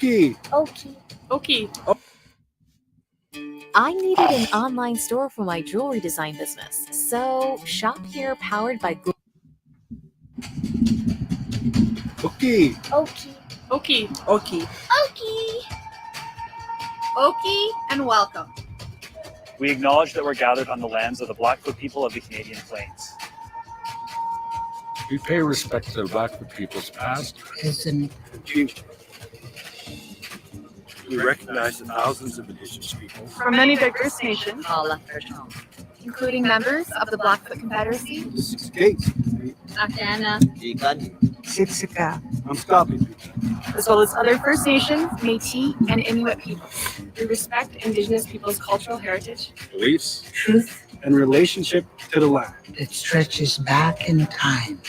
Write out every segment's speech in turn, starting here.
Okie. Okay. I needed an online store for my jewelry design business, so shop here powered by Okie. Okay. Okie. Okie and welcome. We acknowledge that we're gathered on the lands of the Blackfoot people of the Canadian Plains. We pay respect to the Blackfoot people's past, Present. Future. We recognize the thousands of Indigenous people From many diverse nations, Including members of the Blackfoot Confederacy, Six Gates. Akana, Siksika. I'm stopping. as well as other First Nations, Métis, and Inuit peoples. We respect Indigenous peoples' cultural heritage, Beliefs Truth and relationship to the land. that stretches back in time.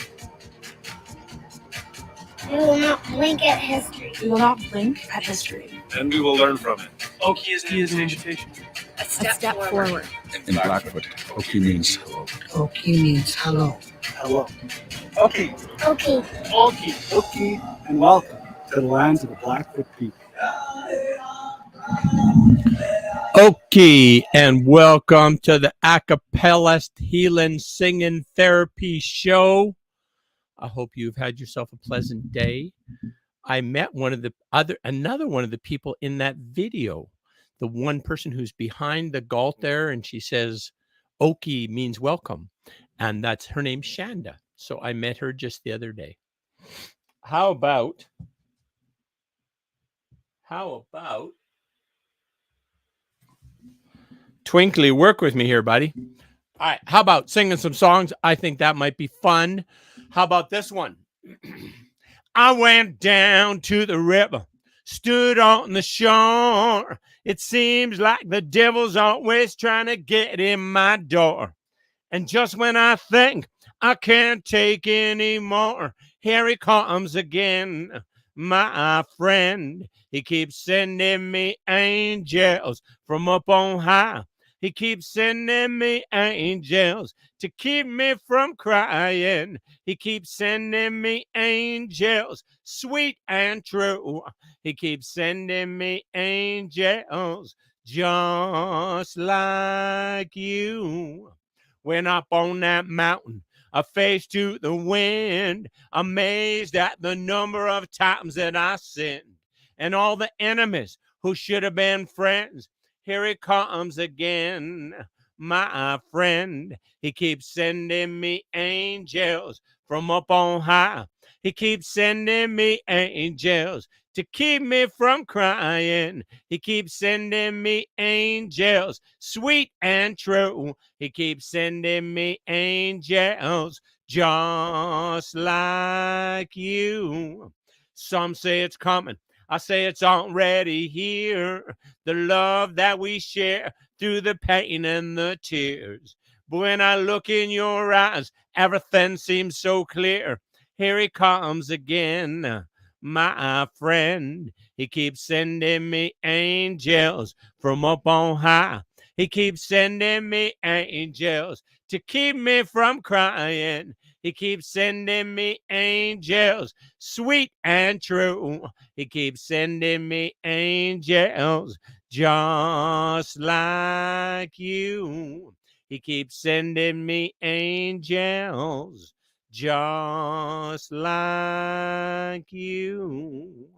We will not blink at history. We will not blink at history. and we will learn from it. Okie is an invitation. a step forward. in Blackfoot, Okie means hello. Okie means hello. Hello. Okay. Okie and welcome to the lands of the Blackfoot people. Okay, and welcome to the Accapelist Healing Singing Therapy Show. I hope you've had yourself a pleasant day. I met another one of the people in that video, the one person who's behind the galt there, and she says, Okie means welcome, and that's her name's Shanda. So I met her just the other day. How about Twinkly, work with me here, buddy. All right, how about singing some songs? I think that might be fun. How about this one? I went down to the river, stood on the shore. It seems like the devil's always trying to get in my door. And just when I think I can't take any more, here he comes again, my friend. He keeps sending me angels from up on high. He keeps sending me angels to keep me from crying. He keeps sending me angels, sweet and true. He keeps sending me angels just like you. Went up on that mountain, a face to the wind, amazed at the number of times that I sinned. And all the enemies who should have been friends, here he comes again, my friend. He keeps sending me angels from up on high. He keeps sending me angels to keep me from crying. He keeps sending me angels, sweet and true. He keeps sending me angels just like you. Some say it's coming. I say it's already here, the love that we share through the pain and the tears. But when I look in your eyes, everything seems so clear. Here he comes again, my friend. He keeps sending me angels from up on high. He keeps sending me angels to keep me from crying. He keeps sending me angels, sweet and true. He keeps sending me angels just like you. He keeps sending me angels just like you.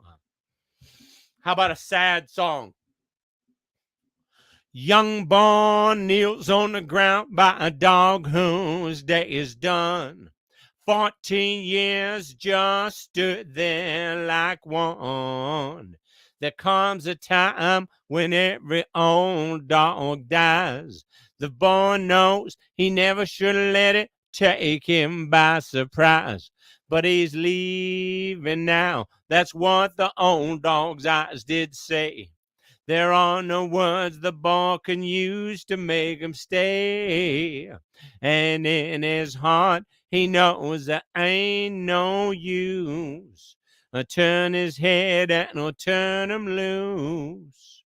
How about a sad song? Young born kneels on the ground by a dog whose day is done. 14 years just stood there like one. There comes a time when every old dog dies. The boy knows he never should let it take him by surprise. But he's leaving now. That's what the old dog's eyes did say. There are no words the boy can use to make him stay. And in his heart, he knows there ain't no use. Turn his head and he'll turn him loose.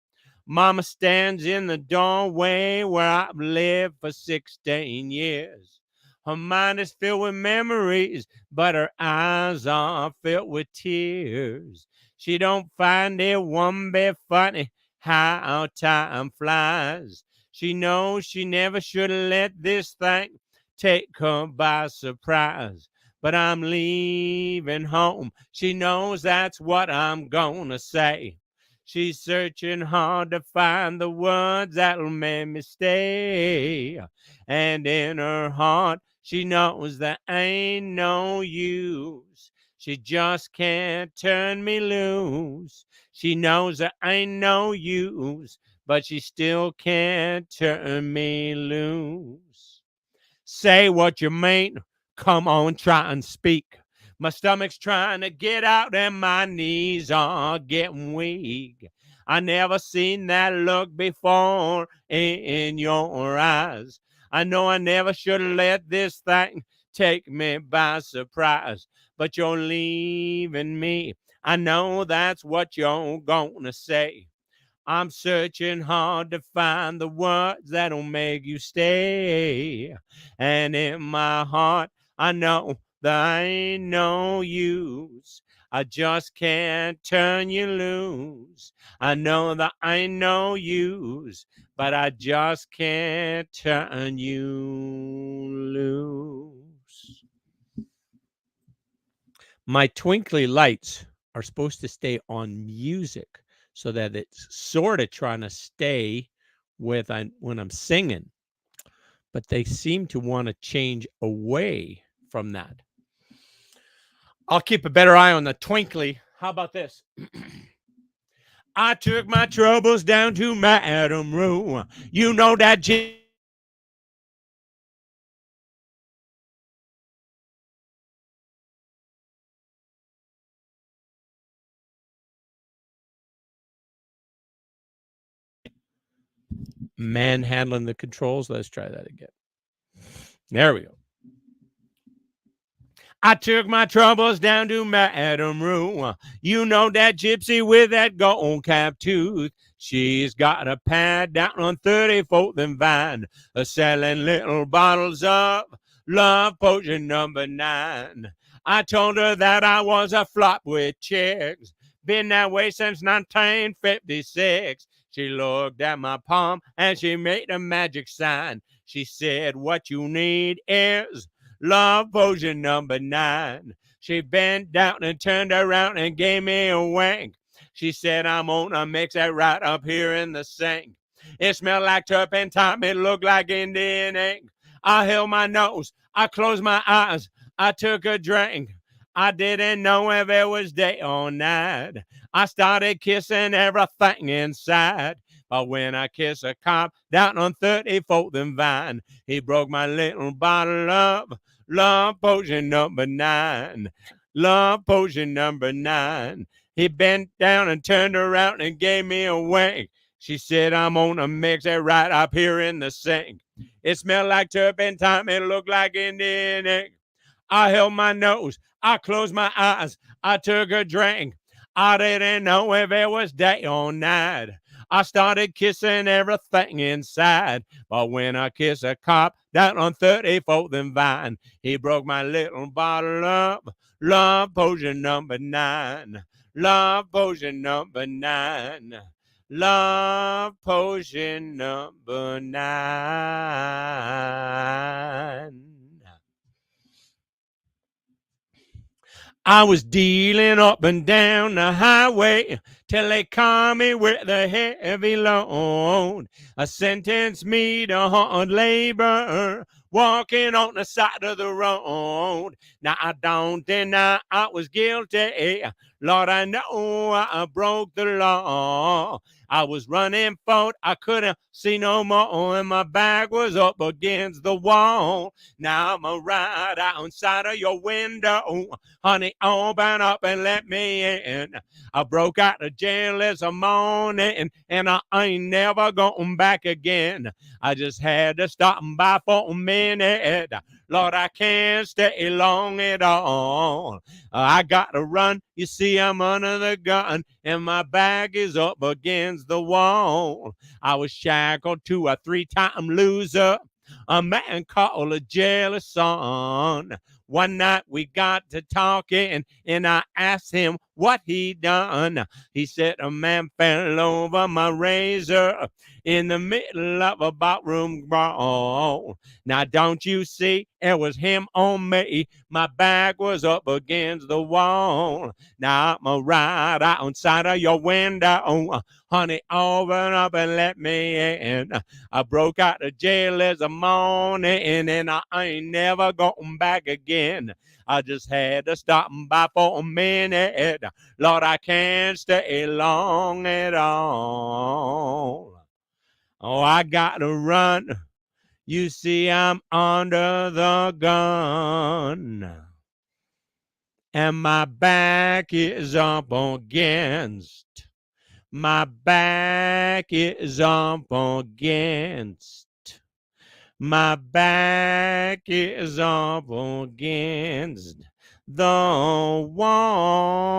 Mama stands in the doorway where I've lived for 16 years. Her mind is filled with memories, but her eyes are filled with tears. She don't find it one bit funny how time flies. She knows she never should have let this thing take her by surprise. But I'm leaving home. She knows that's what I'm gonna say. She's searching hard to find the words that'll make me stay. And in her heart, she knows there ain't no use. She just can't turn me loose. She knows there ain't no use, but she still can't turn me loose. Say what you mean. Come on, try and speak. My stomach's trying to get out and my knees are getting weak. I never seen that look before in your eyes. I know I never should have let this thing take me by surprise. But you're leaving me. I know that's what you're gonna say. I'm searching hard to find the words that'll make you stay. And in my heart, I know there ain't no use. I just can't turn you loose. I know there ain't no use, but I just can't turn you loose. My twinkly lights are supposed to stay on music so that it's sort of trying to stay with when I'm singing, but they seem to want to change away from that. I'll keep a better eye on the twinkly. How about this? I took my troubles down to Madam Roo. You know that manhandling the controls. Let's try that again. There we go. I took my troubles down to Madam Roo. You know that gypsy with that gold cap tooth. She's got a pad down on 34th and Vine, selling little bottles of love potion number 9. I told her that I was a flop with chicks. Been that way since 1956. She looked at my palm and she made a magic sign. She said, what you need is love potion number 9. She bent down and turned around and gave me a wink. She said, I'm gonna mix that right up here in the sink. It smelled like turpentine. It looked like Indian ink. I held my nose. I closed my eyes. I took a drink. I didn't know if it was day or night. I started kissing everything inside. But when I kissed a cop down on 34th and Vine, he broke my little bottle of love potion number 9. Love potion number 9. He bent down and turned around and gave me a wink. She said, I'm gonna mix it right up here in the sink. It smelled like turpentine. It looked like Indian ink. I held my nose. I closed my eyes. I took a drink. I didn't know if it was day or night. I started kissing everything inside. But when I kissed a cop down on 34th and Vine, he broke my little bottle of love potion number 9. Love potion number 9. Love potion number 9. I was dealing up and down the highway till they caught me with a heavy load. Sentenced me to hard labor, walking on the side of the road. Now I don't deny I was guilty. Lord, I know I broke the law. I was running forward, I couldn't see no more, and my back was up against the wall. Now I'm right outside of your window. Honey, open up and let me in. I broke out of jail this morning, and I ain't never going back again. I just had to stop by for a minute. Lord, I can't stay long at all. I got to run. You see, I'm under the gun, and my back is up against the wall. I was shackled to a 3-time loser, a man called a jealous son. One night we got to talking, and I asked him what he done. He said a man fell over my razor in the middle of a bathroom brawl. Now don't you see, it was him on me. My back was up against the wall. Now I'm right outside of your window. Honey, open up and let me in. I broke out of jail this morning, and I ain't never going back again. I just had to stop by for a minute. Lord, I can't stay long at all. Oh, I got to run. You see, I'm under the gun. And my back is up against. My back is up against. My back is up against the wall.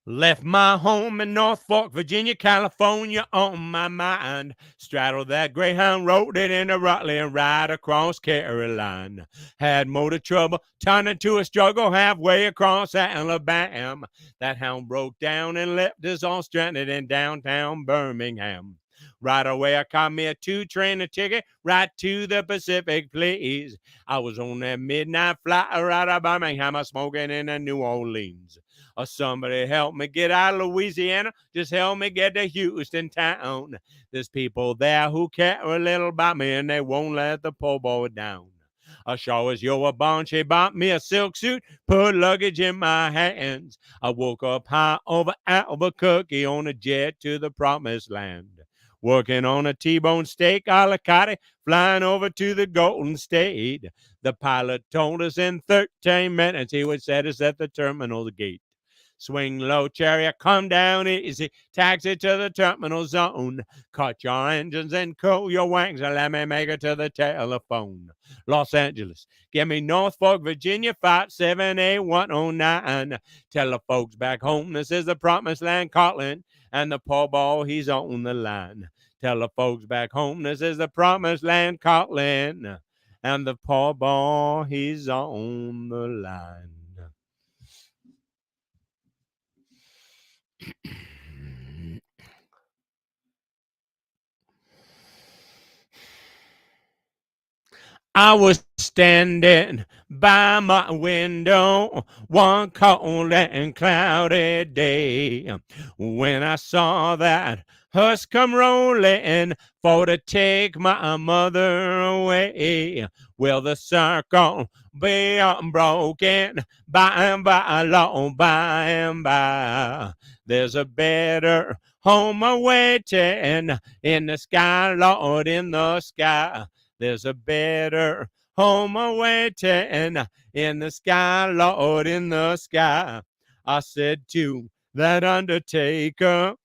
Left my home in North Fork, Virginia, California on my mind. Straddled that Greyhound road and into Raleigh and right across Carolina. Had motor trouble, turned into a struggle halfway across Alabama. That hound broke down and left us all stranded in downtown Birmingham. Right away, I caught me a 2-train ticket right to the Pacific, please. I was on that midnight flight right out of Birmingham, smoking in New Orleans. Somebody help me get out of Louisiana. Just help me get to Houston town. There's people there who care a little about me, and they won't let the poor boy down. I sure as you're born, she bought me a silk suit, put luggage in my hands. I woke up high over Albuquerque on a jet to the promised land. Working on a T-bone steak a la carte, flying over to the Golden State. The pilot told us in 13 minutes he would set us at the terminal gate. Swing low, chariot, come down easy. Taxi to the terminal zone. Cut your engines and cool your wings and let me make it to the telephone. Los Angeles, give me North Fork, Virginia, 578-109. Tell the folks back home this is the promised land calling, and the poor boy, he's on the line. Tell the folks back home this is the promised land calling, and the poor boy, he's on the line. I was standing by my window one cold and cloudy day when I saw that hearse come rolling for to take my mother away. Will the circle be unbroken by and by, long by and by? There's a better home awaiting in the sky, Lord, in the sky. There's a better home awaiting in the sky, Lord, in the sky. I said to that undertaker,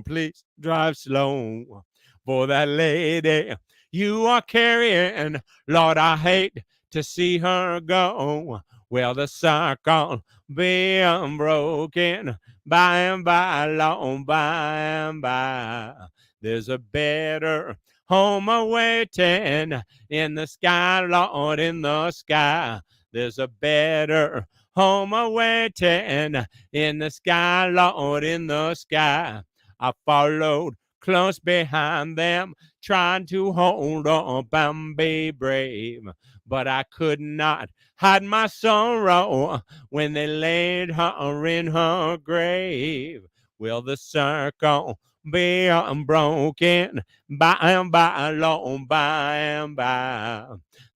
please drive slow. For that lady you are carrying, Lord, I hate to see her go. Well, the circle be unbroken by and by, long by and by. There's a better home awaiting in the sky, Lord, in the sky. There's a better home awaiting in the sky, Lord, in the sky. I followed close behind them, trying to hold up and be brave, but I could not hide my sorrow when they laid her in her grave. Will the circle be unbroken by and by, long by and by?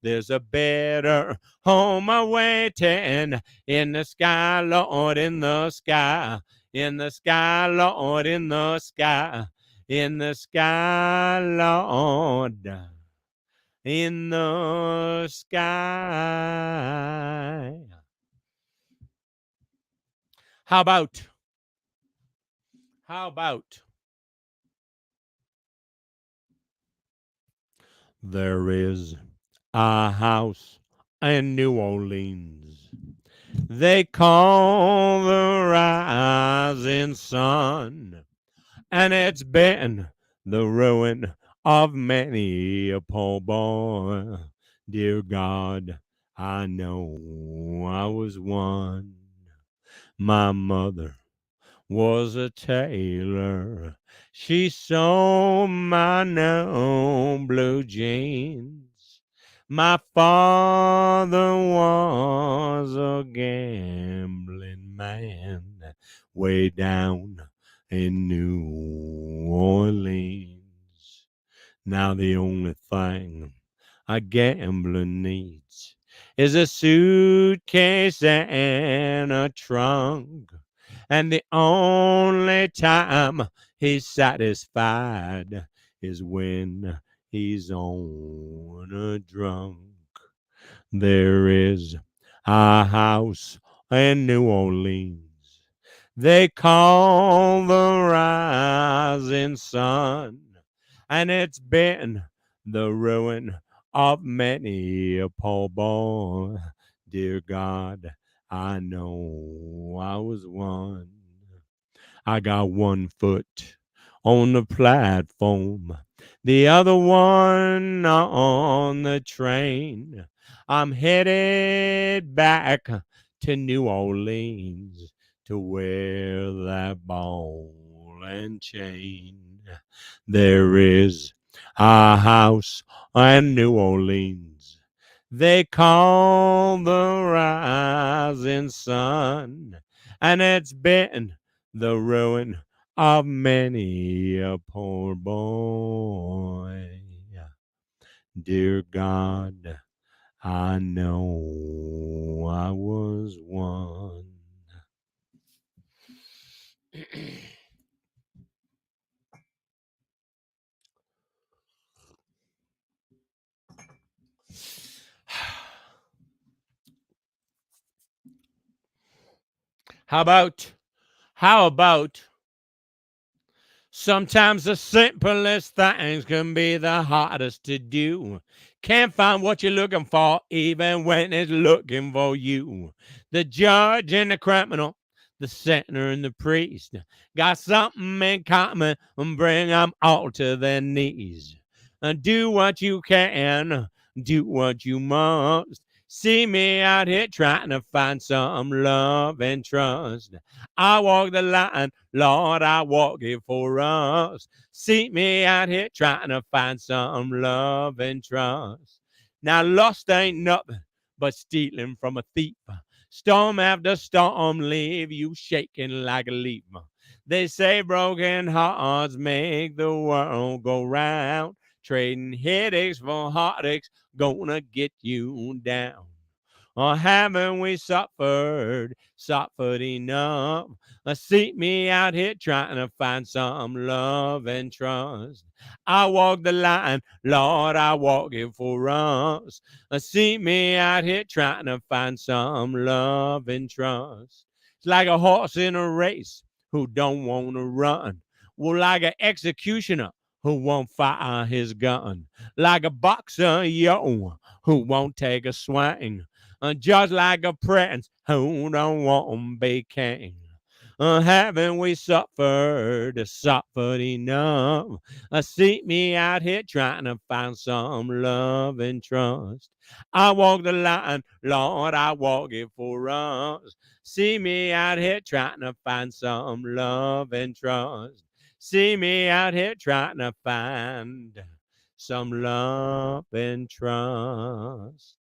There's a better home awaiting in the sky, Lord, in the sky. In the sky, Lord, in the sky. In the sky, Lord, in the sky. How about there is a house in New Orleans they call the rising sun. and it's been the ruin of many a poor boy. Dear God, I know I was one. My mother was a tailor. She sewed my new blue jeans. My father was a gambling man way down in New Orleans. Now the only thing a gambler needs is a suitcase and a trunk. And the only time he's satisfied is when he's on a drunk. There is a house in New Orleans they call the rising sun, and it's been the ruin of many a poor boy. Dear God, I know I was one. I got one foot on the platform, the other one on the train. I'm headed back to New Orleans to wear that ball and chain. There is a house in New Orleans they call the rising sun, and it's been the ruin of many a poor boy. Dear God, I know I was one. How about sometimes the simplest things can be the hardest to do. Can't find what you're looking for even when it's looking for you. The judge and the criminal, the sinner and the priest got something in common and bring them all to their knees. Do what you can, do what you must. See me out here trying to find some love and trust. I walk the line, Lord, I walk it for us. See me out here trying to find some love and trust. Now, lust ain't nothing but stealing from a thief. Storm after storm leave you shaking like a leaf. They say broken hearts make the world go round. Trading headaches for heartaches gonna get you down. Or haven't we suffered enough? See me out here trying to find some love and trust. I walk the line, Lord, I walk it for us. See me out here trying to find some love and trust. It's like a horse in a race who don't want to run. Well, like an executioner who won't fire his gun. Like a boxer, yo, who won't take a swing. Just like a prince who don't want to be king. Haven't we suffered enough? See me out here trying to find some love and trust. I walk the line, Lord, I walk it for us. See me out here trying to find some love and trust. See me out here trying to find some love and trust.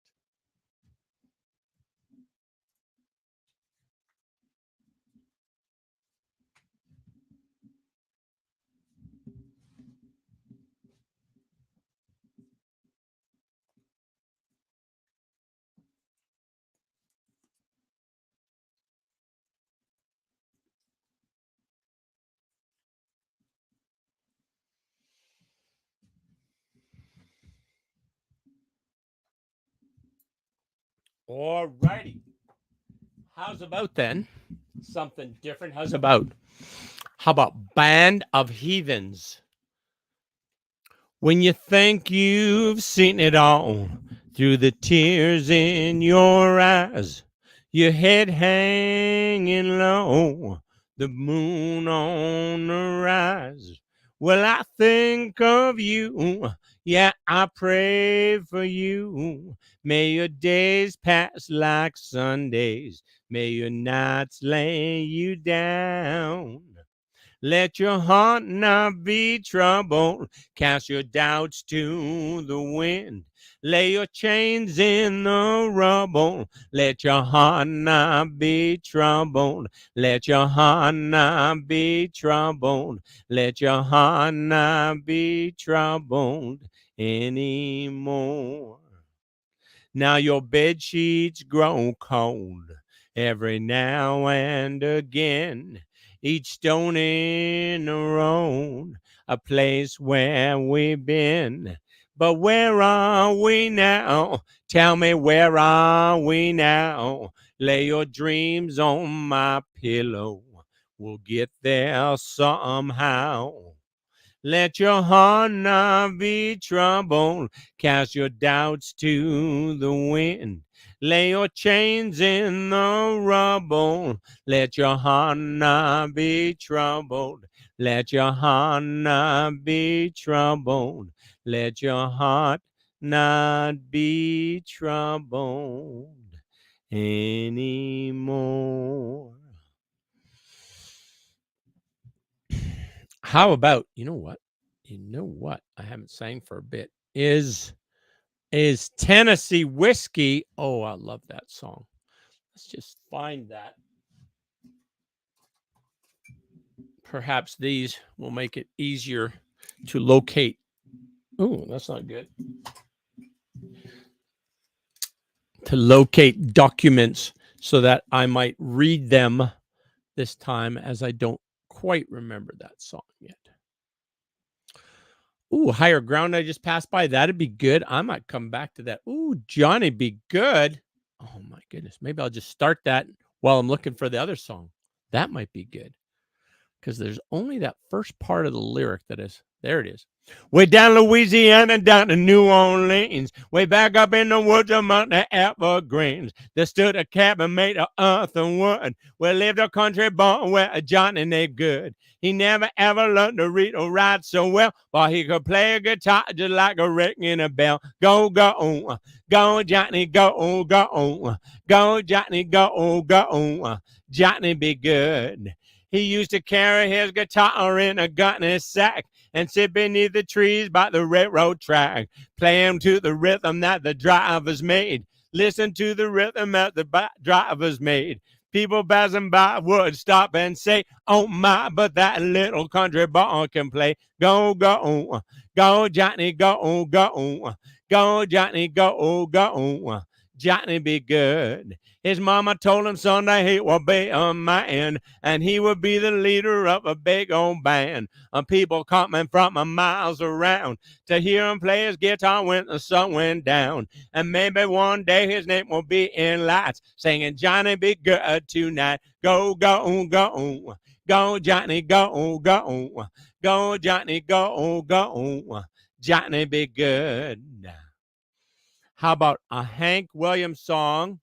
All righty. How's about then? Something different. How about Band of Heathens? When you think you've seen it all through the tears in your eyes, your head hanging low, the moon on the rise. Well, I think of you. Yeah, I pray for you. May your days pass like Sundays. May your nights lay you down. Let your heart not be troubled. Cast your doubts to the wind. Lay your chains in the rubble. Let your heart not be troubled. Let your heart not be troubled. Let your heart not be troubled anymore. Now your bed sheets grow cold every now and again. Each stone in the road, a place where we've been. But where are we now? Tell me, where are we now? Lay your dreams on my pillow. We'll get there somehow. Let your heart not be troubled. Cast your doubts to the wind. Lay your chains in the rubble. Let your heart not be troubled. Let your heart not be troubled. Let your heart not be troubled anymore. How about, you know what I haven't sang for a bit is Tennessee Whiskey. Oh, I love that song. Let's just find that. Perhaps these will make it easier to locate. Oh, that's not good. To locate documents so that I might read them this time, as I don't quite remember that song yet. Ooh, Higher Ground I just passed by. That'd be good. I might come back to that. Ooh, Johnny Be Good. Oh, my goodness. Maybe I'll just start that while I'm looking for the other song. That might be good. Because there's only that first part of the lyric that is. There it is. Way down Louisiana, down to New Orleans. Way back up in the woods among the evergreens. There stood a cabin made of earth and wood. Where lived a country boy where a Johnny named Good. He never ever learned to read or write so well, but he could play a guitar just like a ringing a bell. Go, go, go, Johnny, go, go, go, Johnny, go, go, Johnny Be Good. He used to carry his guitar in a gunny sack and sit beneath the trees by the railroad track, playing to the rhythm that the drivers made. Listen to the rhythm that the drivers made. People passing by would stop and say, oh my, but that little country boy can play. Go, go, go, Johnny, go, go, go, Johnny, go, go, Johnny Be Good. His mama told him someday he would be a man, and he would be the leader of a big old band. People coming from miles around to hear him play his guitar when the sun went down. And maybe one day his name will be in lights, singing Johnny Be Good tonight. Go, go, go, go, Johnny, go, go, go, Johnny, go, go, Johnny Be Good. How about a Hank Williams song?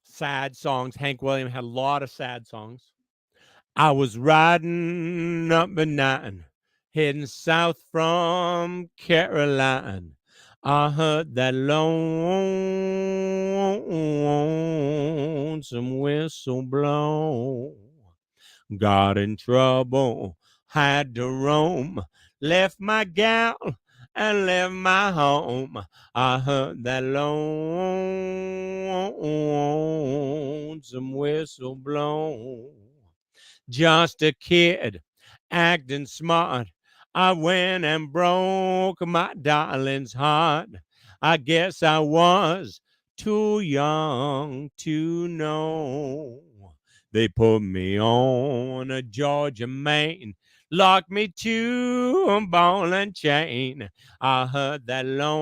Sad songs. Hank Williams had a lot of sad songs. I was riding up at 9, heading south from Carolina. I heard that lonesome whistle blow. Got in trouble, had to roam, left my gal and left my home. I heard that lonesome whistle blow. Just a kid acting smart. I went and broke my darling's heart. I guess I was too young to know. They put me on a Georgia main, locked me to a ball and chain. I heard that lonesome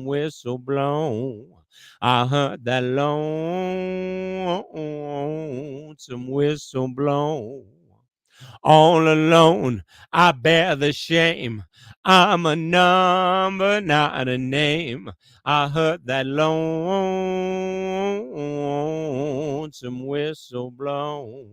whistle blow. I heard that lonesome whistle blow. All alone, I bear the shame. I'm a number, not a name. I heard that lonesome whistle blow.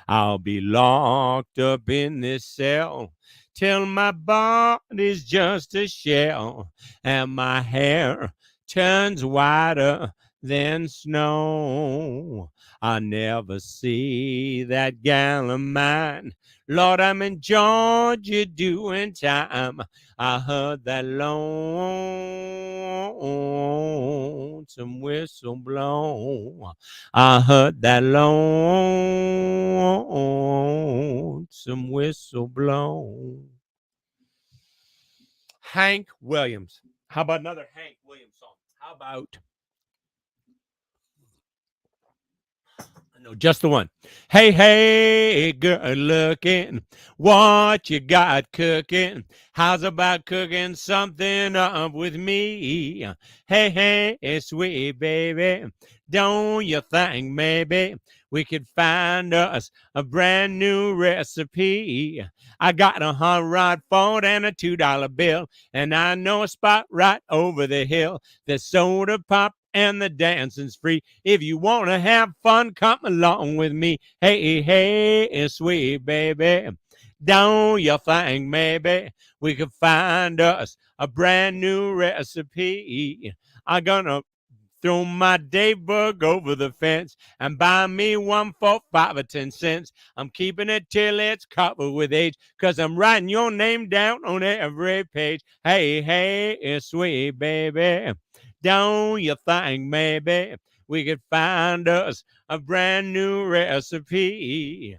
I'll be locked up in this cell till my body's just a shell and my hair turns whiter than snow. I never see that gal of mine. Lord, I'm in Georgia doing time. I heard that lonesome whistle blow. I heard that lonesome whistle blow. Hank Williams. How about another Hank Williams song? How about no, just the one. Hey, hey, girl, looking, what you got cooking? How's about cooking something up with me? Hey, hey, sweet baby, don't you think maybe we could find us a brand new recipe? I got a hot rod phone and a $2 bill, and I know a spot right over the hill. There's soda pop and the dancing's free. If you want to have fun, come along with me. Hey, hey, sweet baby, don't you think maybe we could find us a brand new recipe? I'm gonna throw my Daybug over the fence and buy me one for 5 or 10 cents. I'm keeping it till it's covered with age, 'cause I'm writing your name down on every page. Hey, hey, sweet baby, don't you think maybe we could find us a brand new recipe?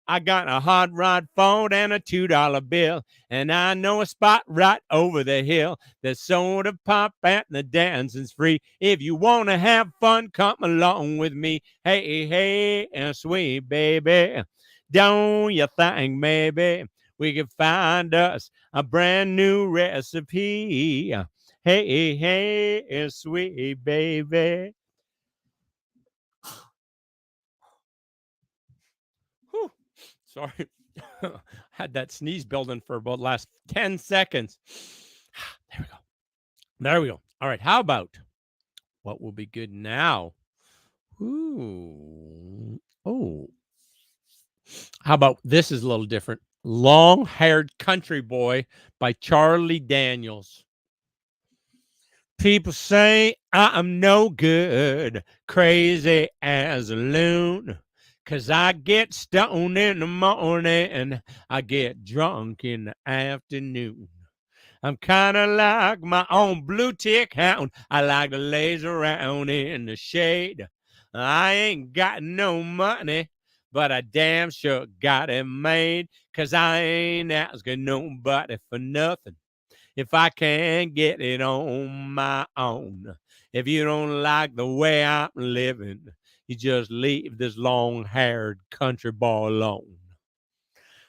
I got a hot rod phone and a $2 bill, and I know a spot right over the hill. There's soda pop and the dancing's free. If you want to have fun, come along with me. Hey, hey, sweet baby, don't you think maybe we could find us a brand new recipe? Hey, hey, sweet baby. Whew. Sorry. Had that sneeze building for about last 10 seconds. There we go. There we go. All right. How about what will be good now? Ooh. Oh. How about this is a little different. Long Haired Country Boy by Charlie Daniels. People say I'm no good, crazy as a loon, 'cause I get stoned in the morning, I get drunk in the afternoon. I'm kind of like my own blue tick hound. I like to laze around in the shade. I ain't got no money, but I damn sure got it made, 'cause I ain't asking nobody for nothing if I can't get it on my own. If you don't like the way I'm living, you just leave this long-haired country boy alone.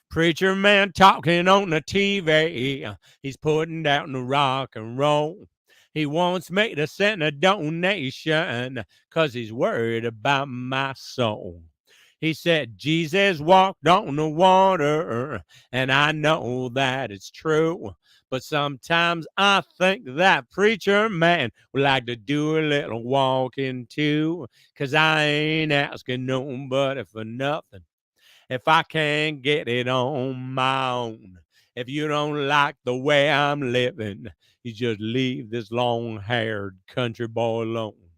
Preacher man talking on the TV, he's putting down the rock and roll. He wants me to send a donation, 'cause he's worried about my soul. He said Jesus walked on the water, and I know that it's true. But sometimes I think that preacher man would like to do a little walking too, 'cause I ain't asking nobody for nothing if I can't get it on my own. If you don't like the way I'm living, you just leave this long-haired country boy alone.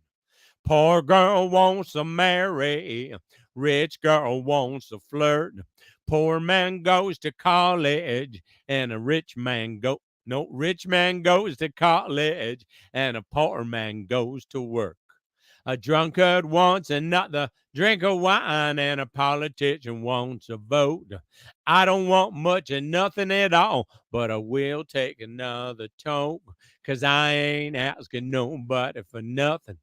Poor girl wants to marry, rich girl wants to flirt. Poor man goes to college, and a rich man rich man goes to college, and a poor man goes to work. A drunkard wants another drink of wine, and a politician wants a vote. I don't want much of nothing at all, but I will take another toke, 'cause I ain't asking nobody for nothing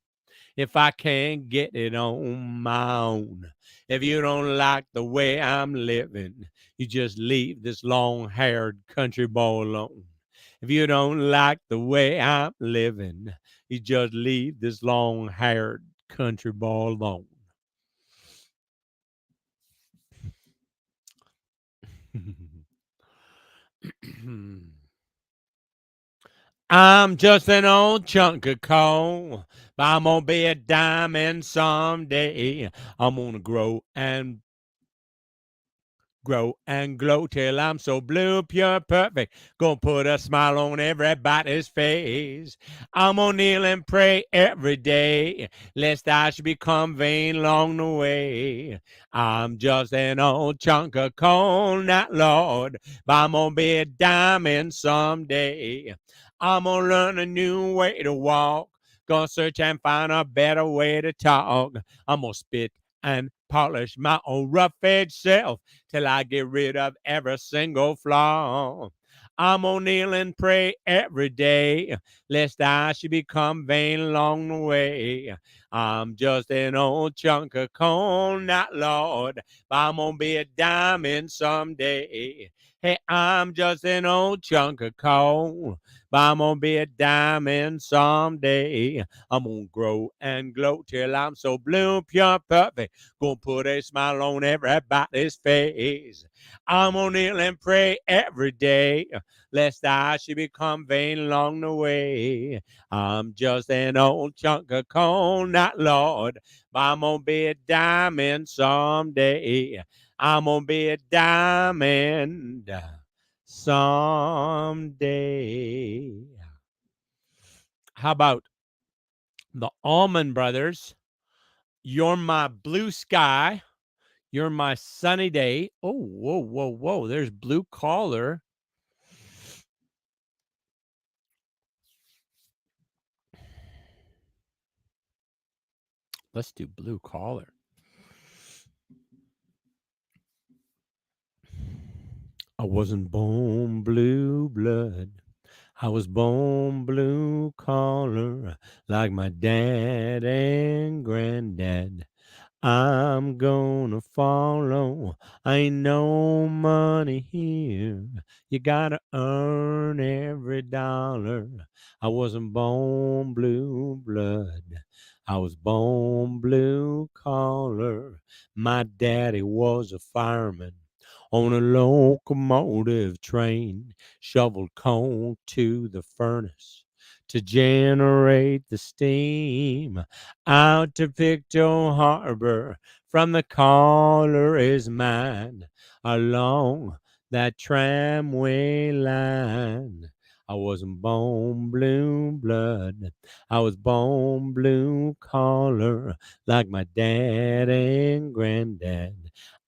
if I can't get it on my own. If you don't like the way I'm living, you just leave this long-haired country boy alone. If you don't like the way I'm living, you just leave this long-haired country boy alone. I'm just an old chunk of coal, but I'm gonna be a diamond someday. I'm gonna grow and glow till I'm so blue, pure, perfect. Gonna put a smile on everybody's face. I'm gonna kneel and pray every day, lest I should become vain along the way. I'm just an old chunk of coal, not Lord, but I'm gonna be a diamond someday. I'm gonna learn a new way to walk. Gonna search and find a better way to talk. I'm gonna spit and polish my own rough-edged self till I get rid of every single flaw. I'm gonna kneel and pray every day, lest I should become vain along the way. I'm just an old chunk of coal, not Lord, but I'm gonna be a diamond someday. Hey, I'm just an old chunk of coal, but I'm gonna be a diamond someday. I'm gonna grow and glow till I'm so blue, pure, perfect. Gonna put a smile on everybody's face. I'm gonna kneel and pray every day, lest I should become vain along the way. I'm just an old chunk of coal, not Lord, but I'm gonna be a diamond someday. I'm gonna be a diamond someday. How about the Allman Brothers? You're my blue sky. You're my sunny day. Oh, whoa, whoa, whoa. There's blue collar. Let's do blue collar. I wasn't born blue blood. I was born blue collar like my dad and granddad. I'm gonna follow. Ain't no money here. You gotta earn every dollar. I wasn't born blue blood. I was born blue collar. My daddy was a fireman on a locomotive train, shoveled coal to the furnace to generate the steam out to Pictou Harbor from the collar is mine along that tramway line. I wasn't born blue blood. I was born blue collar like my dad and granddad.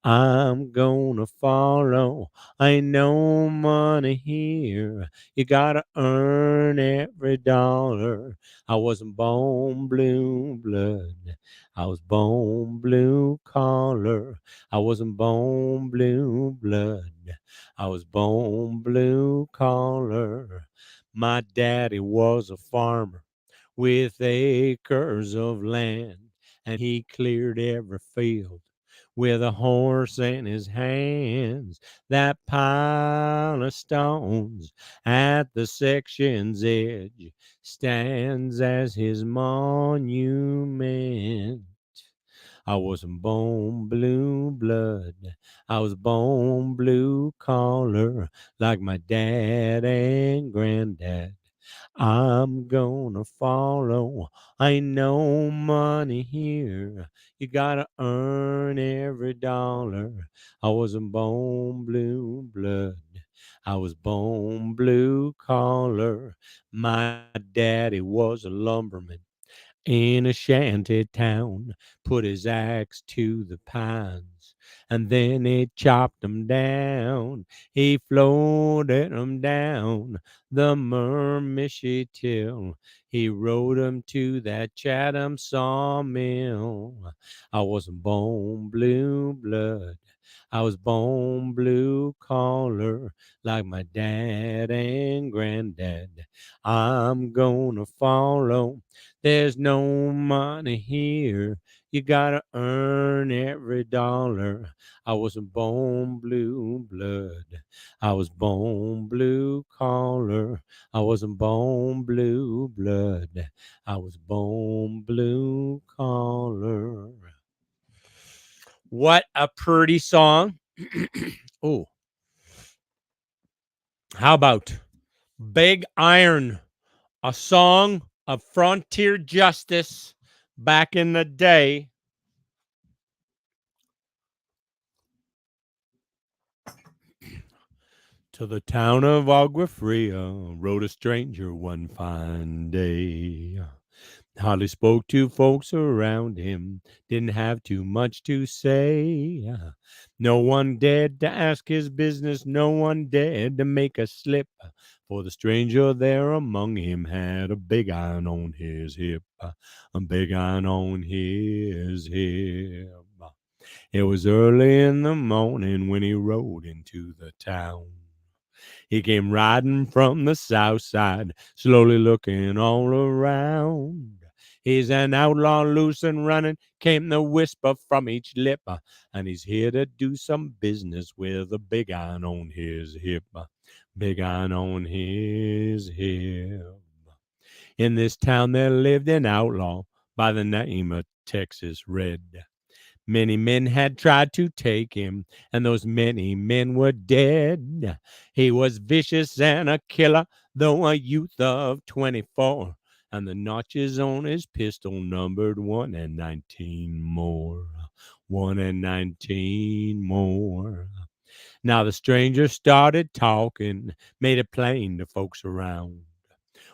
I'm gonna follow. Ain't no money here. You gotta earn every dollar. I wasn't born blue blood. I was born blue collar. I wasn't born blue blood. I was born blue collar. My daddy was a farmer with acres of land, and he cleared every field with a horse in his hands. That pile of stones at the section's edge stands as his monument. I wasn't born blue blood. I was born blue collar like my dad and granddad. I'm gonna follow. Ain't no money here. You gotta earn every dollar. I wasn't born blue blood. I was born blue collar. My daddy was a lumberman in a shanty town, put his axe to the pines, and then he chopped 'em down. He floated 'em down the Miramichi till he rode 'em to that Chatham sawmill. I wasn't born blue blood. I was born blue collar like my dad and granddad. I'm gonna follow. There's no money here. You gotta earn every dollar. I wasn't born blue blood. I was born blue collar. I wasn't born blue blood. I was born blue collar. What a pretty song. Oh, How about Big Iron, a song of frontier justice back in the day? To the town of Agua Fria rode a stranger one fine day. Hardly spoke to folks around him, didn't have too much to say. No one dared to ask his business, no one dared to make a slip, for the stranger there among him had a big iron on his hip, a big iron on his hip. It was early in the morning when he rode into the town. He came riding from the south side, slowly looking all around. He's an outlaw loose and running, came the whisper from each lip, and he's here to do some business with a big iron on his hip, big iron on his hip. In this town there lived an outlaw by the name of Texas Red. Many men had tried to take him, and those many men were dead. He was vicious and a killer, though a youth of 24, and the notches on his pistol numbered 1 and 19 more. 1 and 19 more. Now the stranger started talking, made it plain to folks around.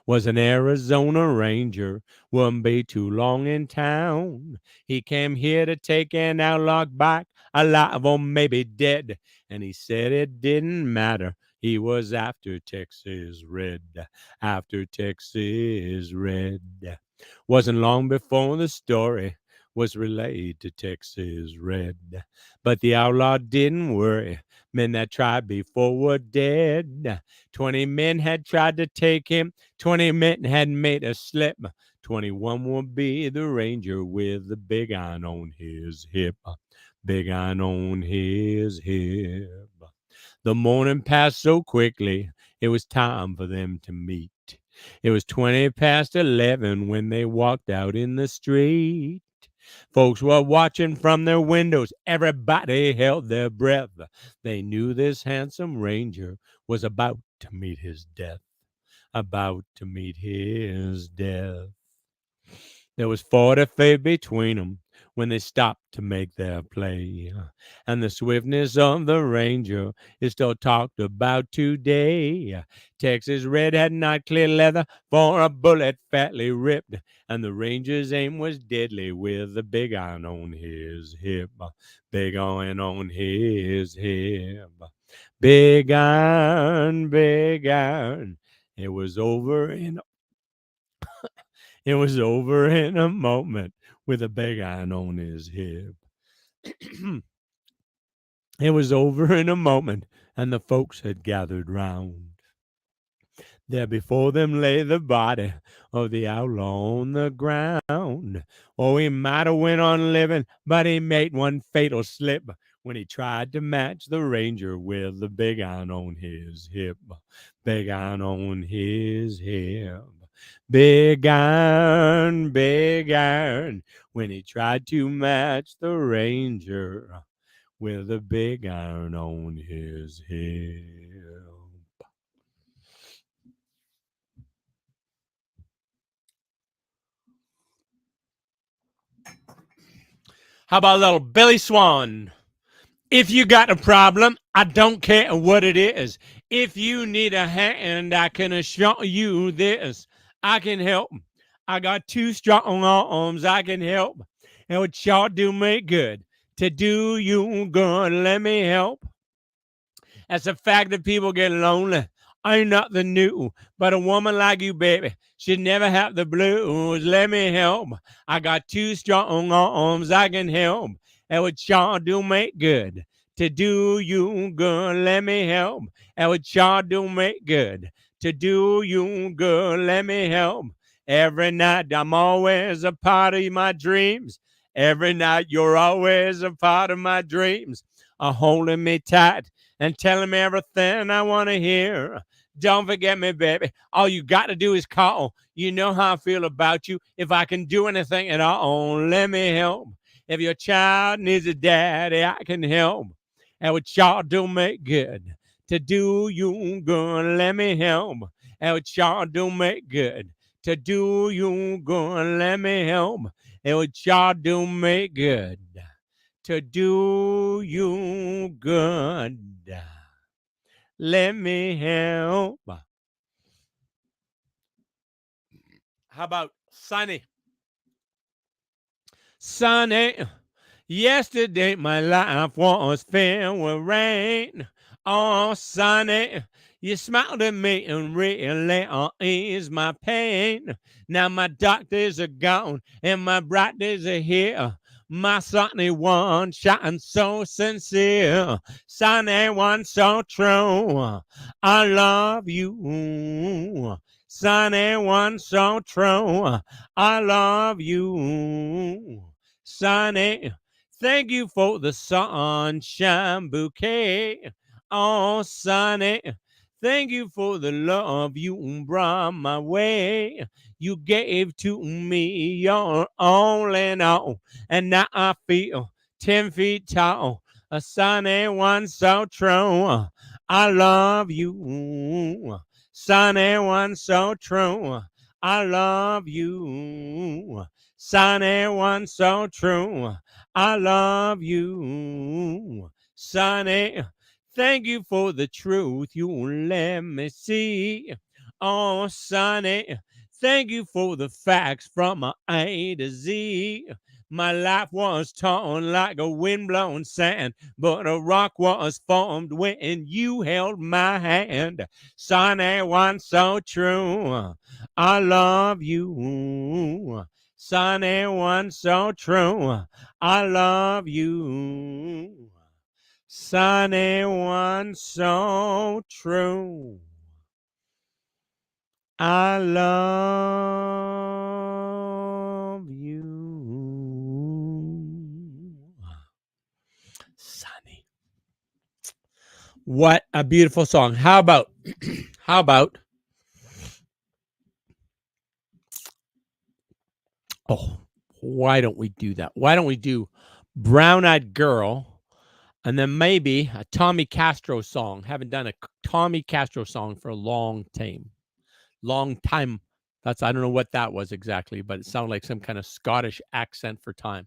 Was an Arizona Ranger, wouldn't be too long in town. He came here to take an outlaw back, alive or maybe dead. And he said it didn't matter. He was after Texas Red, after Texas Red. Wasn't long before the story was relayed to Texas Red. But the outlaw didn't worry. Men that tried before were dead. 20 men had tried to take him. 20 men had made a slip. 21 would be the ranger with the big iron on his hip. Big iron on his hip. The morning passed so quickly, it was time for them to meet. It was 20 past 11 when they walked out in the street. Folks were watching from their windows. Everybody held their breath. They knew this handsome ranger was about to meet his death. About to meet his death. There was 40 feet between them when they stopped to make their play. And the swiftness of the ranger is still talked about today. Texas Red had not clear leather for a bullet fatly ripped, and the ranger's aim was deadly with the big iron on his hip. Big iron on his hip. Big iron, big iron. It was over in a moment with a big iron on his hip. It was over in a moment, and the folks had gathered round. There before them lay the body of the outlaw on the ground. Oh, he might have went on living, but he made one fatal slip when he tried to match the ranger with the big iron on his hip. Big iron on his hip. Big iron, when he tried to match the ranger with a big iron on his hip. How about a little Billy Swan? If you got a problem, I don't care what it is. If you need a hand, I can assure you this. I can help. I got 2 strong arms. I can help. And what sure do me good. To do you good, let me help. That's the fact that people get lonely. Ain't nothing new. But a woman like you, baby, should never have the blues. Let me help. I got 2 strong arms. I can help. And what sure do make good. To do you good, let me help. And what sure do make good. To do you good, let me help. Every night I'm always a part of my dreams. Every night you're always a part of my dreams. Holding me tight and telling me everything I want to hear. Don't forget me, baby. All you got to do is call. You know how I feel about you. If I can do anything at all, let me help. If your child needs a daddy, I can help. And what y'all do make good. to do you good. Let me help. It sure do make good to do you good. Let me help. It sure do make good to do you good. Let me help. How about Sunny? Sunny, yesterday my life was filled with rain. Oh, Sunny, you smiled at me and really eased my pain. Now my dark days are gone and my bright days are here. My sunny one shines so sincere. Sunny one so true. I love you. Sunny one so true. I love you. Sunny, thank you for the sunshine bouquet. Oh, Sunny, thank you for the love you brought my way. You gave to me your all in all, and now I feel 10 feet tall. A sunny one so true. I love you. Sunny one so true. I love you. Sunny one so true. I love you. Sunny, thank you for the truth you let me see. Oh, Sunny, thank you for the facts from A to Z. My life was torn like a windblown sand, but a rock was formed when you held my hand. Sunny one so true. I love you. Sunny one so true. I love you. Sunny one so true. I love you. Sunny. What a beautiful song. How about oh, why don't we do that? Why don't we do Brown Eyed Girl and then maybe a Tommy Castro song? Haven't done a Tommy Castro song for a long time. That's, I don't know what that was exactly, but it sounded like some kind of Scottish accent for time.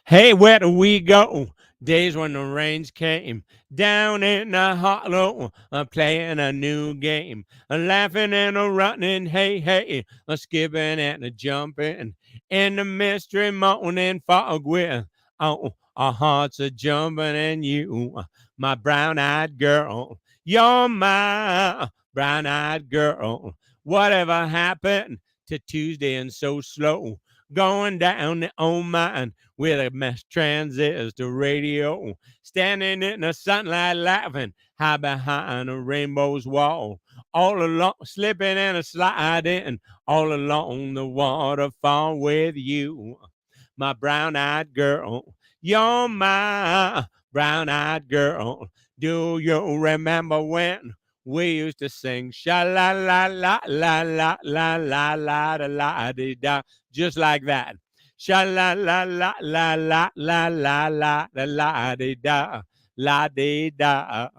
Hey, where do we go? Days when the rains came down in the hollow, playing a new game, laughing and a running, hey, hey, a skipping and a jumping in the mystery morning fog with oh, our hearts are jumping, and you, my brown-eyed girl, you're my brown-eyed girl. Whatever happened to Tuesday and so slow? Going down the old mine with a mass transistor radio, standing in the sunlight laughing, high behind a rainbow's wall, all along, slipping and a sliding, all along the waterfall with you, my brown-eyed girl. You're my brown-eyed girl. Do you remember when we used to sing sha la la la la la la la la da la di da, just like that. Sha la la la la la la la la da la di da, la di da.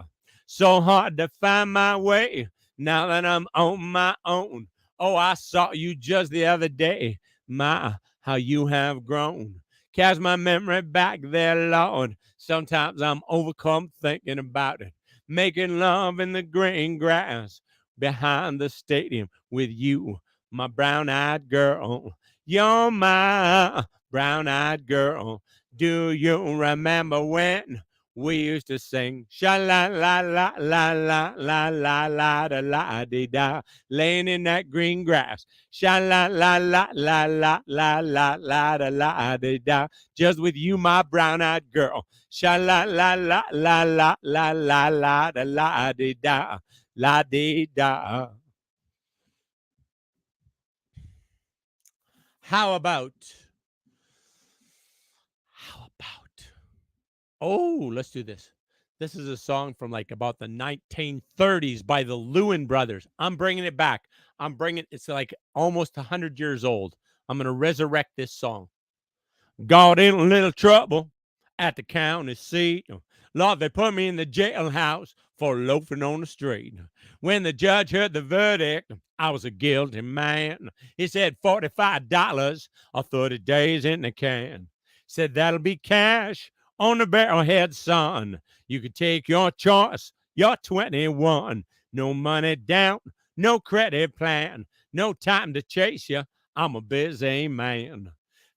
So hard to find my way now that I'm on my own. Oh, I saw you just the other day. My, how you have grown. Cast my memory back there, Lord. Sometimes I'm overcome thinking about it. Making love in the green grass behind the stadium with you, my brown-eyed girl. You're my brown-eyed girl. Do you remember when we used to sing sha la la la la la la la la da la di da, laying in that green grass? Sha la la la la la la la la da la di da, just with you, my brown-eyed girl. Sha la la la la la la la la da la di da, la di da. How about? Oh, let's do this. This is a song from like about the 1930s by the Lewin brothers. I'm bringing it back. It's like almost 100 years old. I'm going to resurrect this song. Got in a little trouble at the county seat. Lord, they put me in the jailhouse for loafing on the street. When the judge heard the verdict, I was a guilty man. He said $45 or 30 days in the can. Said that'll be cash on the barrelhead, son. You could take your choice. You're 21. No money down, no credit plan, no time to chase you. I'm a busy man.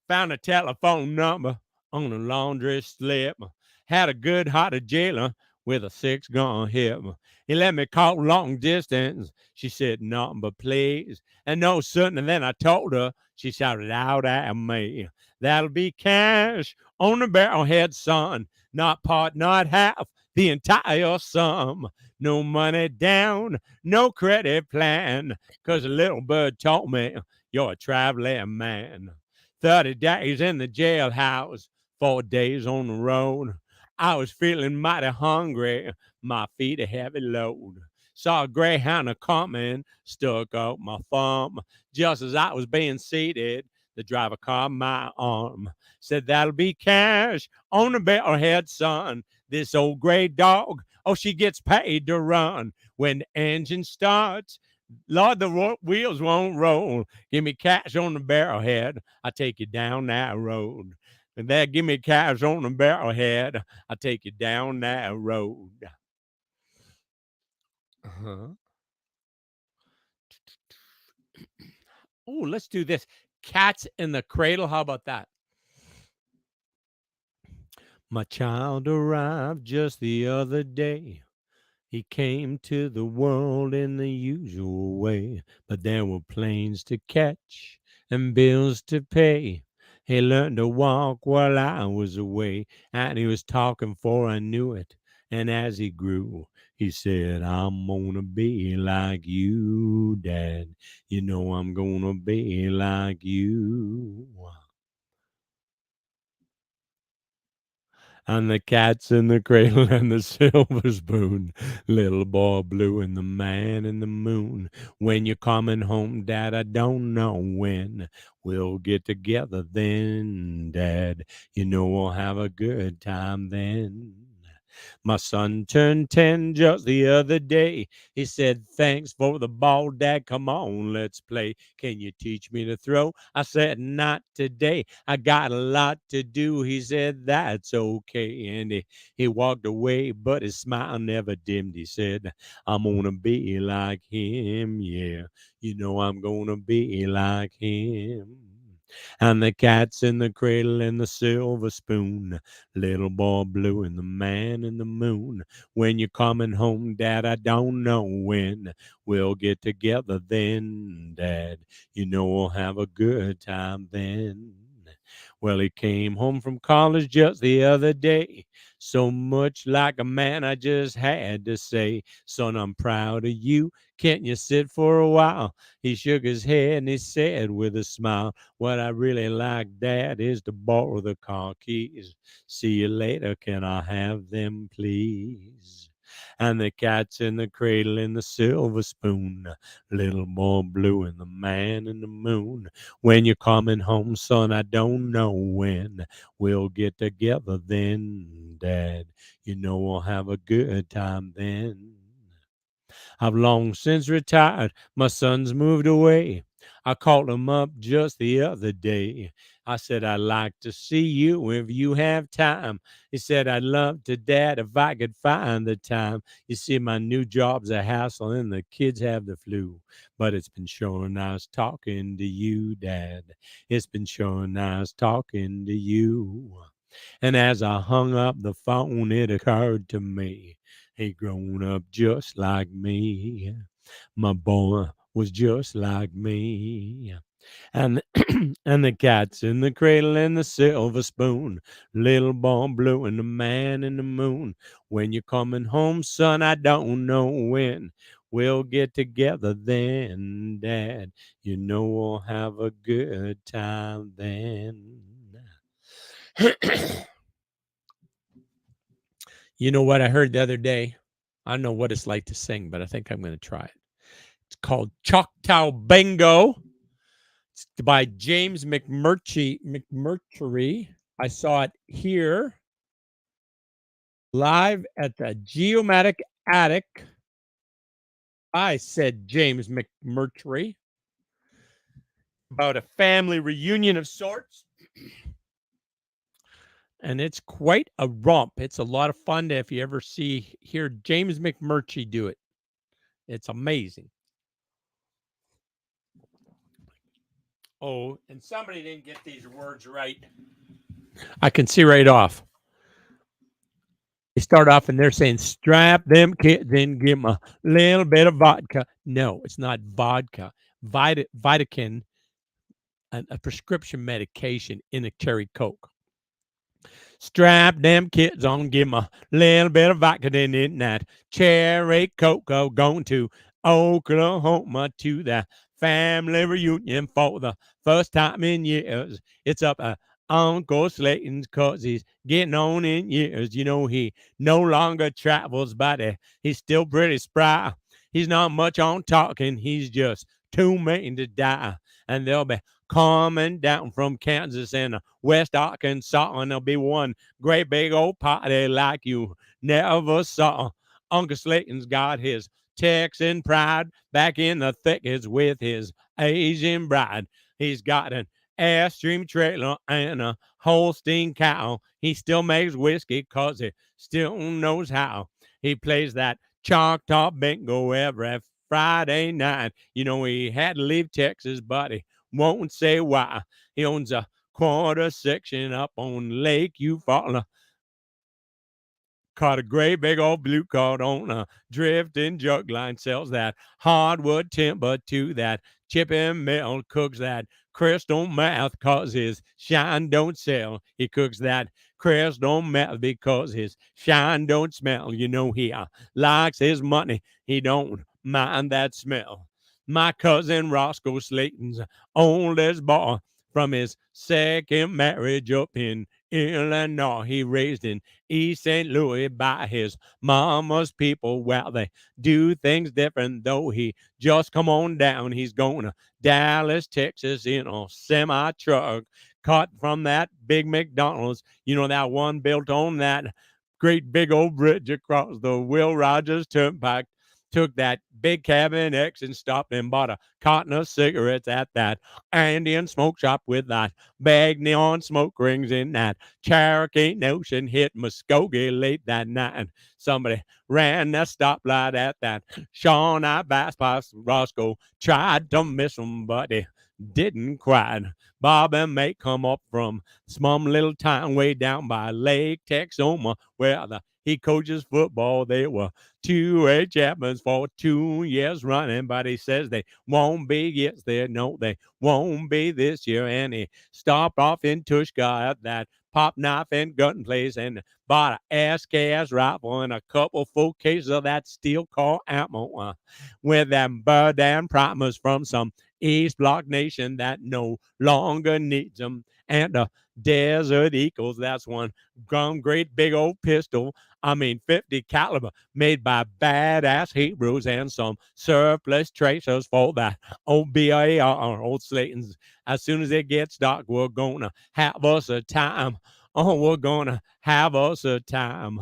Found a telephone number on a laundry slip. Had a good-hearted jailer with a 6-gun hip. He let me call long distance. She said, number, please. And no sooner than I told her, she shouted out at me. That'll be cash on the barrelhead, son. Not part, not half, the entire sum. No money down, no credit plan. 'Cause a little bird told me you're a traveling man. 30 days in the jailhouse, 4 days on the road. I was feeling mighty hungry, my feet a heavy load. Saw a greyhound a coming, stuck out my thumb. Just as I was being seated, the driver caught my arm. Said that'll be cash on the barrelhead, son. This old gray dog, oh, she gets paid to run. When the engine starts, Lord, the wheels won't roll. Give me cash on the barrelhead, I take you down that road. And that give me cash on the barrelhead, I take you down that road. Oh, let's do this. Cats in the Cradle. How about that? My child arrived just the other day. He came to the world in the usual way, but there were planes to catch and bills to pay. He learned to walk while I was away, and he was talking 'fore I knew it. And as he grew, he said, I'm gonna be like you, Dad. You know I'm gonna be like you. And the cat's in the cradle and the silver spoon, little boy blue and the man in the moon. When you're coming home, Dad, I don't know when. We'll get together then, Dad. You know we'll have a good time then. My son turned 10 just the other day. He said, thanks for the ball, Dad. Come on, let's play. Can you teach me to throw? I said, not today. I got a lot to do. He said, that's okay. And he walked away, but his smile never dimmed. He said, I'm gonna be like him. Yeah, you know I'm gonna be like him. And the cat's in the cradle and the silver spoon, little boy blue and the man in the moon. When you're coming home, Dad, I don't know when. We'll get together then, Dad. You know we'll have a good time then. Well, he came home from college just the other day. So much like a man, I just had to say, son, I'm proud of you. Can't you sit for a while? He shook his head and he said with a smile, what I really like, Dad, is to borrow the car keys. See you later, can I have them, please? And the cat's in the cradle and the silver spoon, little boy blue and the man in the moon. When you're coming home, son, I don't know when. We'll get together then, Dad. You know we'll have a good time then. I've long since retired. My son's moved away. I called him up just the other day. I said, I'd like to see you if you have time. He said, I'd love to, Dad, if I could find the time. You see, my new job's a hassle and the kids have the flu. But it's been sure nice talking to you, Dad. It's been sure nice talking to you. And as I hung up the phone, it occurred to me, he grown up just like me. My boy was just like me. And and the cat's in the cradle and the silver spoon, little boy blue and the man in the moon. When you're coming home, son, I don't know when. We'll get together then, Dad. You know we'll have a good time then. You know what I heard the other day? I don't know what it's like to sing, but I think I'm going to try it. It's called Choctaw Bingo. It's by James McMurtry. I saw it here live at the Geomatic attic. I said James McMurtry about a family reunion of sorts. And it's quite a romp. It's a lot of fun if you ever hear James McMurtry do it. It's amazing. Oh, and somebody didn't get these words right. I can see right off. They start off and they're saying, strap them kids in, give them a little bit of vodka. No, it's not vodka. Vitakin, a prescription medication in a cherry Coke. Strap them kids on, give them a little bit of vodka in that cherry Coke. Going to Oklahoma to the family reunion for the first time in years. It's up at Uncle Slayton's cause he's getting on in years. You know, he no longer travels, but he's still pretty spry. He's not much on talking. He's just too mean to die. And they'll be coming down from Kansas and West Arkansas, and there'll be one great big old party like you never saw. Uncle Slayton's got his Texan pride back in the thickets with his Asian bride. He's got an Airstream trailer and a Holstein cow. He still makes whiskey 'cause he still knows how. He plays that Choctaw bingo every Friday night. You know, he had to leave Texas, but he won't say why. He owns a quarter section up on Lake Eufaula. Caught a great big old blue card on a drifting jug line. Sells that hardwood timber to that chipping mill. Cooks that crystal meth 'cause his shine don't sell. He cooks that crystal meth because his shine don't smell. You know, he likes his money. He don't mind that smell. My cousin Roscoe Slayton's oldest boy from his second marriage up in Illinois. He raised in East St. Louis by his mama's people. Well, they do things different, though. He just come on down. He's going to Dallas, Texas in a semi-truck cut from that big McDonald's. You know, that one built on that great big old bridge across the Will Rogers Turnpike. Took that big cabin X and stopped and bought a carton of cigarettes at that Indian smoke shop with that big neon smoke rings in that Cherokee Notion. Hit Muskogee late that night. Somebody ran that stoplight at that Shawnee bypass. Roscoe tried to miss him, but he didn't quite. Bob and May come up from some little town way down by Lake Texoma where he coaches football. They were 2A champions for 2 years running, but he says they won't be yet there. No, they won't be this year. And he stopped off in Tushka at that pop knife and gun place and bought a SKS rifle and a couple full cases of that steel car ammo with them bird and primers from some East Block nation that no longer needs them. And the Desert Eagles, that's one great big old pistol. 50 caliber made by badass Hebrews and some surplus tracers for that old BAR, old Slayton's. As soon as it gets dark, we're gonna have us a time. Oh, we're gonna have us a time.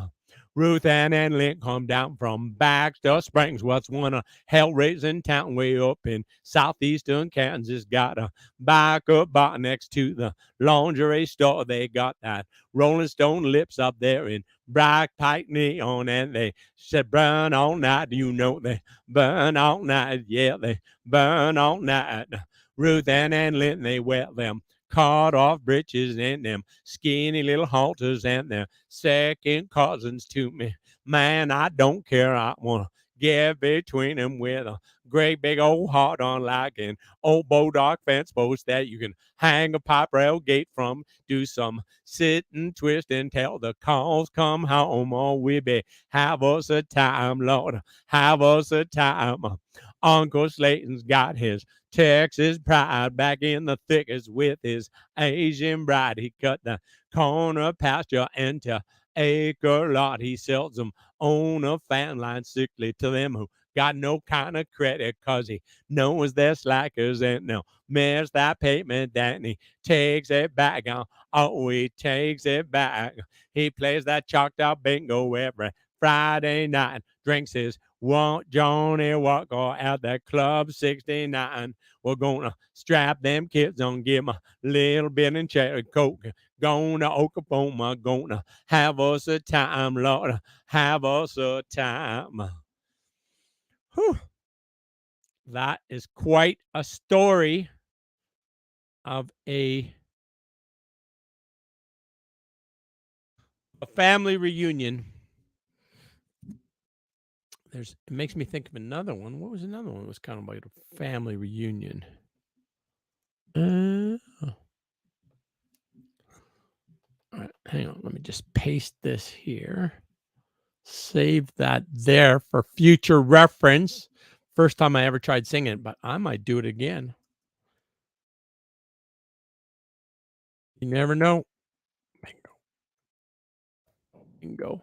Ruth Ann and Lynn come down from Baxter Springs, what's one of hell-raising town way up in southeastern Kansas. Got a bike up bar next to the lingerie store. They got that Rolling Stone lips up there in bright pike neon, and they said burn all night. You know they burn all night. Yeah, they burn all night. Ruth Ann and Lynn, they wear them cut off breeches and them skinny little halters, and their second cousins to me. Man, I don't care. I want to get between them with a great big old heart on like an old Bodog fence post that you can hang a pipe rail gate from. Do some sit and twist until the calls come home. Oh, we be have us a time, Lord. Have us a time. Uncle Slayton's got his Texas pride back in the thickets with his Asian bride. He cut the corner pasture into acre lot. He sells them on a fan line sickly to them who got no kind of credit, 'cause he knows they're slackers and they'll miss that payment. Then he takes it back. Oh, he takes it back. He plays that Choctaw bingo every Friday night. drinks his Johnny Walker at that Club 69. We're gonna strap them kids on, give 'em a little bit and cherry coke. Gonna Oklahoma, gonna have us a time, Lord, have us a time. Whew. That is quite a story of a family reunion. It makes me think of another one. What was another one? It was kind of like a family reunion. All right, hang on. Let me just paste this here. Save that there for future reference. First time I ever tried singing it, but I might do it again. You never know. Bingo.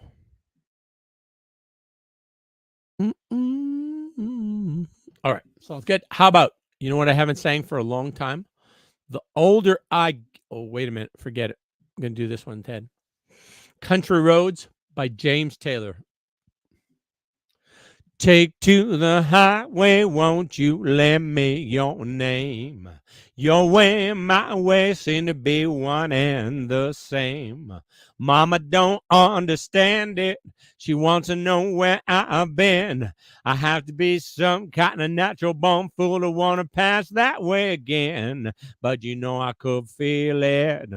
All right, sounds good. How about, you know what I haven't sang for a long time? The older I... Oh, wait a minute. Forget it. I'm going to do this one, Ted. Country Roads by James Taylor. Take to the highway, won't you lend me your name? Your way and my way seem to be one and the same. Mama don't understand it. She wants to know where I've been. I have to be some kind of natural born fool to want to pass that way again. But you know I could feel it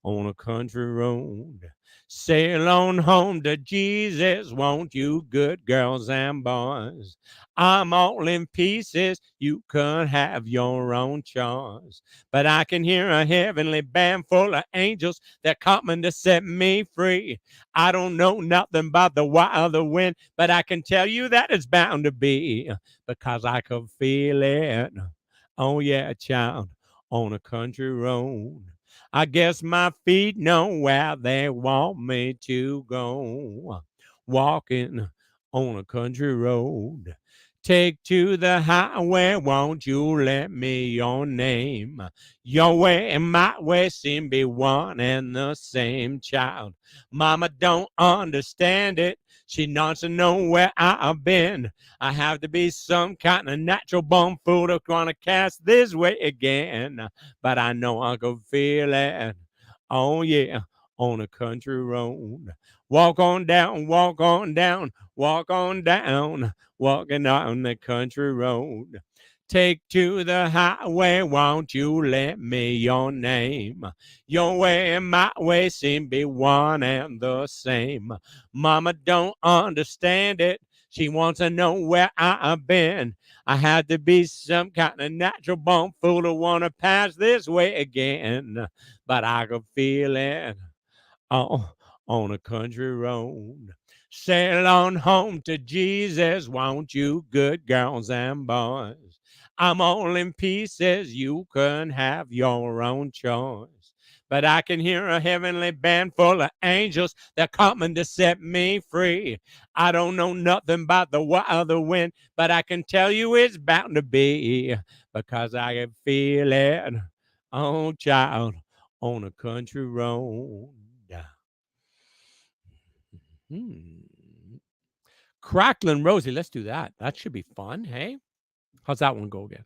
on a country road. Sail on home to Jesus, won't you, good girls and boys? I'm all in pieces, you could have your own choice. But I can hear a heavenly band full of angels, they're coming to set me free. I don't know nothing about the wild wind, but I can tell you that it's bound to be, because I could feel it. Oh yeah, child, on a country road. I guess my feet know where they want me to go. Walking on a country road. Take to the highway, won't you let me your name? Your way and my way seem to be one and the same, child. Mama don't understand it. She wants to know where I've been. I have to be some kind of natural born fool to want to cast this way again. But I know I can feel it. Oh, yeah, on a country road. Walk on down, walk on down, walk on down, walking on the country road. Take to the highway, won't you let me your name? Your way and my way seem to be one and the same. Mama don't understand it. She wants to know where I've been. I had to be some kind of natural born fool to want to pass this way again. But I could feel it on a country road. Sail on home to Jesus, won't you, good girls and boys? I'm all in pieces, you can have your own choice. But I can hear a heavenly band full of angels, they're coming to set me free. I don't know nothing about the wild wind, but I can tell you it's bound to be, because I can feel it, oh child, on a country road. Crackling Rosie, let's do that. That should be fun, hey? How's that one go again?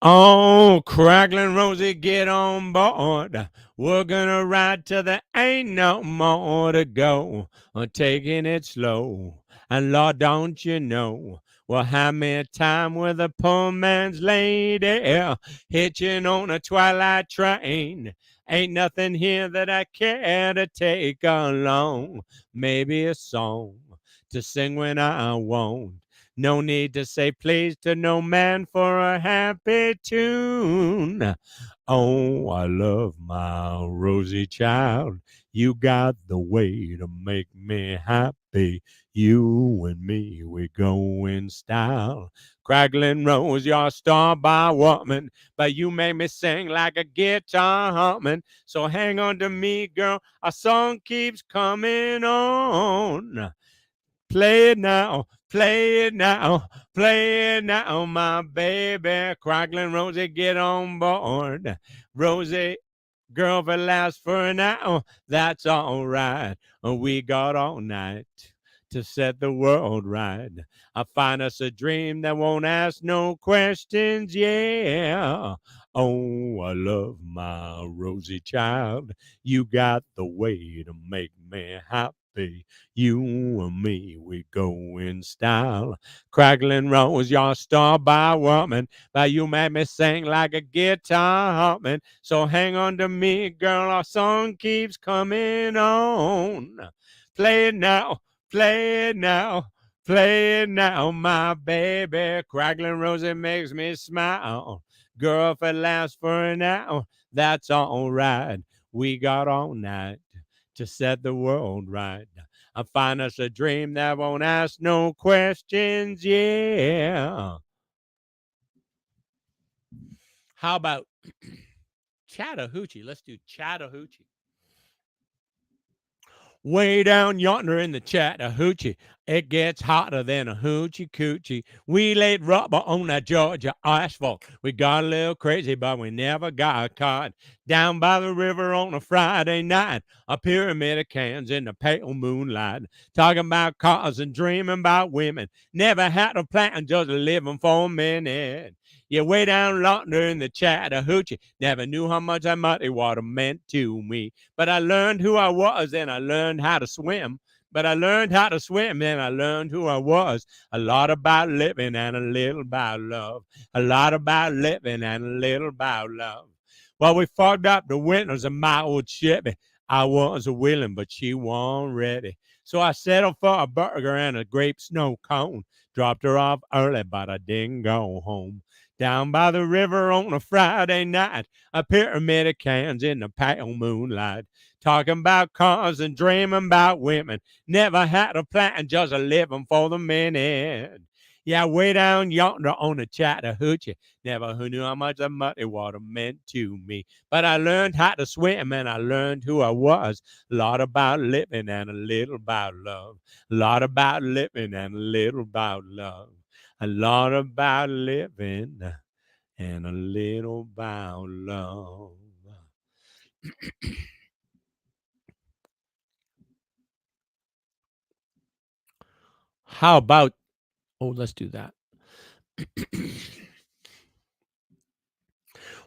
Oh, Crackling Rosie, get on board. We're gonna ride till there ain't no more to go. Taking it slow. And Lord, don't you know, we'll have me a time with a poor man's lady, hitching on a twilight train. Ain't nothing here that I care to take along. Maybe a song to sing when I want. No need to say please to no man for a happy tune. Oh, I love my Rosie child. You got the way to make me happy. You and me, we go in style. Crackling Rose, you're a star by woman, but you make me sing like a guitar humming. So hang on to me, girl. Our song keeps coming on. Play it now, play it now, play it now, my baby. Crackling Rosie, get on board. Rosie, girl, if it lasts for an hour, that's all right. We got all night to set the world right. I find us a dream that won't ask no questions, yeah. Oh, I love my rosy child. You got the way to make me happy. You and me, we go in style. Crackling rose, your star by woman, but you make me sing like a guitar humming. So hang on to me, girl, our song keeps coming on. Play it now, play it now, play it now, my baby. Crackling rose, it makes me smile. Girl, if it lasts for an hour, that's all right. We got all night to set the world right. I find us a dream that won't ask no questions, yeah. How about Chattahoochee? Let's do Chattahoochee. Way down yonder in the Chattahoochee, it gets hotter than a hoochie coochie. We laid rubber on that Georgia asphalt. We got a little crazy, but we never got caught. Down by the river on a Friday night, a pyramid of cans in the pale moonlight. Talking about cars and dreaming about women. Never had a plan, just living for a minute. Yeah, way down yonder in the Chattahoochee, never knew how much that muddy water meant to me. But I learned who I was and I learned how to swim. But I learned how to swim and I learned who I was. A lot about living and a little about love. A lot about living and a little about love. Well, we fogged up the windows of my old Chevy. I was willing, but she wasn't ready. So I settled for a burger and a grape snow cone. Dropped her off early, but I didn't go home. Down by the river on a Friday night, a pyramid of cans in the pale moonlight. Talking about cars and dreaming about women. Never had a plan, just a living for the minute. Yeah, way down yonder on the Chattahoochee. Never who knew how much the muddy water meant to me. But I learned how to swim and I learned who I was. A lot about living and a little about love. A lot about living and a little about love. A lot about living and a little about love. How about, oh, let's do that.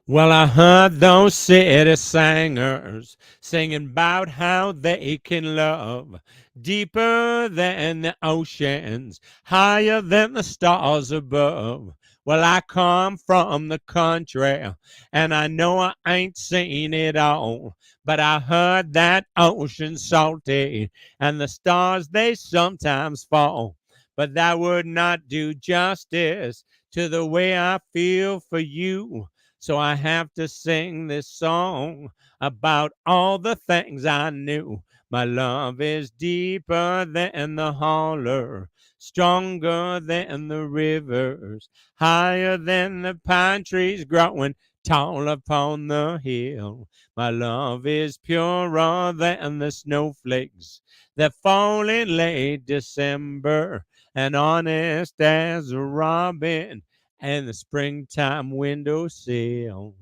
Well, I heard those city singers singing about how they can love deeper than the oceans, higher than the stars above. Well, I come from the country, and I know I ain't seen it all, but I heard that ocean salty, and the stars they sometimes fall. But that would not do justice to the way I feel for you. So I have to sing this song about all the things I knew. My love is deeper than the holler, stronger than the rivers, higher than the pine trees growing tall upon the hill. My love is purer than the snowflakes that fall in late December, and honest as a robin and the springtime windowsill,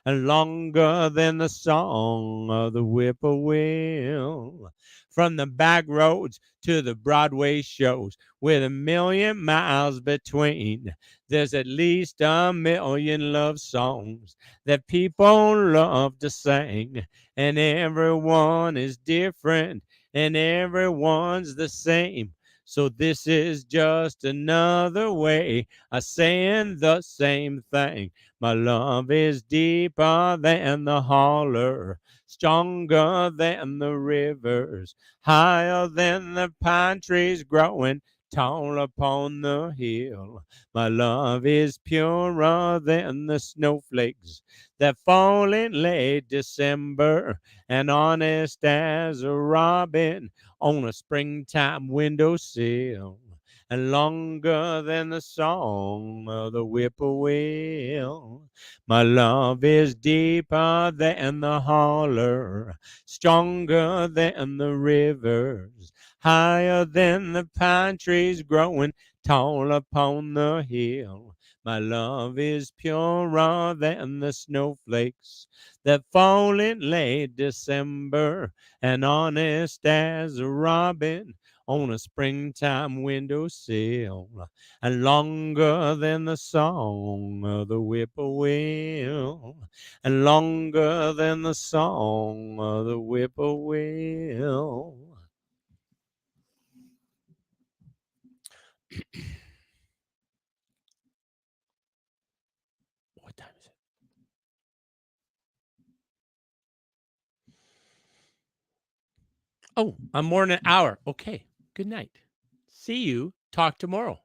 and longer than the song of the whippoorwill. From the back roads to the Broadway shows, with a million miles between, there's at least a million love songs that people love to sing, and everyone is different, and everyone's the same. So this is just another way of saying the same thing. My love is deeper than the holler, stronger than the rivers, higher than the pine trees growing tall upon the hill. My love is purer than the snowflakes that fall in late December, and honest as a robin on a springtime windowsill, and longer than the song of the whippoorwill. My love is deeper than the holler, stronger than the rivers, higher than the pine trees growing tall upon the hill. My love is purer than the snowflakes that fall in late December, and honest as a robin on a springtime windowsill, and longer than the song of the whippoorwill, and longer than the song of the whippoorwill. What time is it? Oh, I'm more than an hour. Okay. Good night. See you. Talk tomorrow.